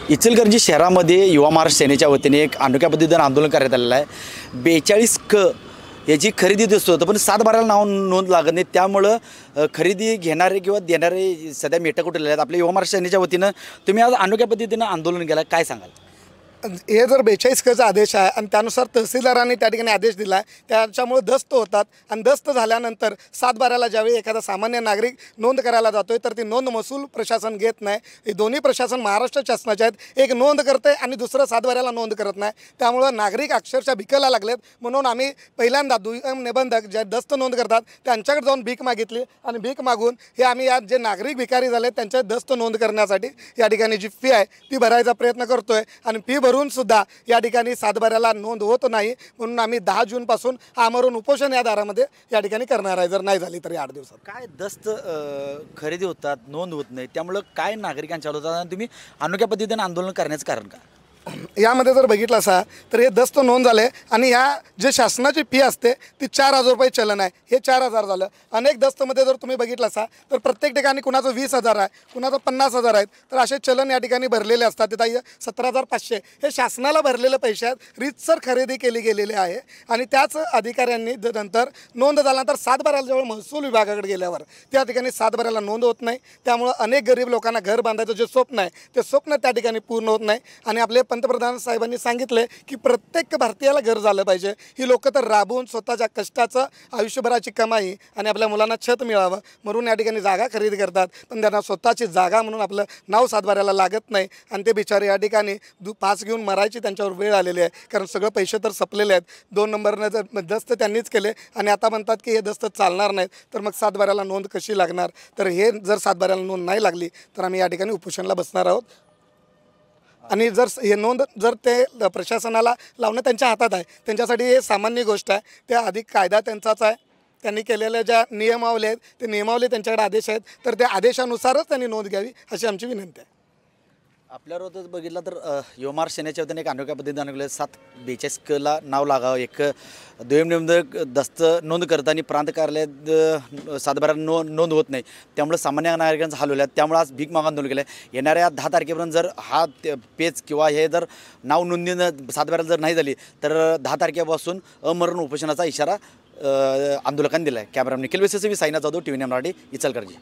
इचलकरंजी शहरामध्ये युवा महाराष्ट्र सेनेच्या वतीने एक अनोख्या पद्धतीनं आंदोलन करण्यात आलेलं आहे। 42 क याची खरेदी दिसत होतं, पण 7/12ला नाव नोंद लागत नाही, त्यामुळं खरेदी घेणारे किंवा देणारे सध्या मेटाकुटीला आहेत। आपल्या युवा महाराष्ट्र सेनेच्या वतीनं तुम्ही आज अनोख्या पद्धतीनं आंदोलन केलं, काय सांगाल? हे जर 42 क आदेश आहे आणि त्यानुसार तहसीलदारांनी त्या ठिकाणी आदेश दिला आहे, त्याच्यामुळे दस्त होतात आणि दस्त झाल्यानंतर 7/12ला ज्यावेळी एखादा सामान्य नागरिक नोंद करायला जातोय तर ती नोंद महसूल प्रशासन घेत नाही। हे दोन्ही प्रशासन महाराष्ट्र शासनाचे आहेत, एक नोंद करते आणि दुसरं 7/12ला नोंद करत नाही, त्यामुळं नागरिक अक्षरशः भिकायला लागलेत। म्हणून आम्ही पहिल्यांदा दुय्यम निबंधक जे दस्त नोंद करतात त्यांच्याकडे जाऊन भीक मागितली आणि भीक मागून हे आम्ही आज जे नागरिक भिकारी झाले त्यांच्या दस्त नोंद करण्यासाठी या ठिकाणी जी फी आहे ती भरायचा प्रयत्न करतोय आणि फी भरून सुद्धा या ठिकाणी 7/12ला नोंद होत नाही। म्हणून आम्ही 10 जूनपासून आमरण उपोषण या दारामध्ये या ठिकाणी करणार आहे, जर नाही झाली तर 8 दिवसात। काय दस्त खरेदी होतात, नोंद होत नाही, त्यामुळं काय नागरिकांच्या होतात आणि तुम्ही अनोख्या पद्धतीनं आंदोलन करण्याचं कारण काय? यामध्ये जर बघितलं असा तर हे दस्त नोंद झाले आणि ह्या जे शासनाची फी असते ती 4,000 रुपये चलन आहे, हे 4,000 झालं। अनेक दस्तमध्ये जर तुम्ही बघितलं असा तर प्रत्येक ठिकाणी कुणाचं 20,000 आहे, कुणाचं 50,000 आहेत, तर असे चलन या ठिकाणी भरलेले असतात। तिथं 17,500 हे शासनाला भरलेले पैसे आहेत, रीतसर खरेदी केली गेलेली आहे। आणि त्याच अधिकाऱ्यांनी नंतर नोंद झाल्यानंतर 7/12ला जेव्हा महसूल विभागाकडे गेल्यावर त्या ठिकाणी 7/12ला नोंद होत नाही, त्यामुळं अनेक गरीब लोकांना घर बांधायचं जे स्वप्न आहे ते स्वप्न त्या ठिकाणी पूर्ण होत नाही। आणि आपले पंतप्रधान साहेबांनी सांगितले की प्रत्येक भारतीयाला घर झालं पाहिजे। ही लोक तर राबवून स्वतःच्या कष्टाचं आयुष्यभराची कमाई आणि आपल्या मुलांना छत मिळावं म्हणून या ठिकाणी जागा खरेदी करतात, पण त्यांना स्वतःची जागा म्हणून आपलं नाव 7/12ला लागत नाही आणि ते बिचारे या ठिकाणी पास घेऊन मरायची त्यांच्यावर वेळ आलेली आहे, कारण सगळं पैसे तर संपलेले आहेत। 2 नंबरनं जर दस्त त्यांनीच केले आणि आता म्हणतात की हे दस्त चालणार नाहीत, तर मग 7/12ला नोंद कशी लागणार? तर हे जर 7/12ला नोंद नाही लागली तर आम्ही या ठिकाणी उपोषणाला बसणार आहोत। आणि जर हे नोंद जर ते प्रशासनाला लावणं त्यांच्या हातात आहे, त्यांच्यासाठी हे सामान्य गोष्ट आहे, त्या अधिक कायदा त्यांचाच आहे। त्यांनी केलेल्या ज्या नियमावली आहेत ते नियमावली त्यांच्याकडे आदेश आहेत, तर त्या आदेशानुसारच त्यांनी नोंद घ्यावी अशी आमची विनंती आहे। आपल्याबरोबर बघितलं तर युवा महाराष्ट्र सेनेच्या वतीने एक अनोख्या पद्धतीने आणलं 7/42 क नाव लागावं, एक दुय्यम निबंधक दस्त नोंद करताना प्रांत कार्यालयात 7/12 नोंद होत नाही, त्यामुळे सामान्य नागरिकांचा हाल होईल। त्यामुळे आज भीक माग आंदोलन केलं आहे। येणाऱ्या 10 तारखेपर्यंत जर हा पेज किंवा हे जर नाव नोंदणी 7/12 जर नाही झाली तर 10 तारखेपासून अमरण उपोषणाचा इशारा आंदोलकांनी दिला आहे। कॅमेरामॅन निखिल वेसेसवी साईनाथ जाधव, TV9 मराठी, इचलकरंजी।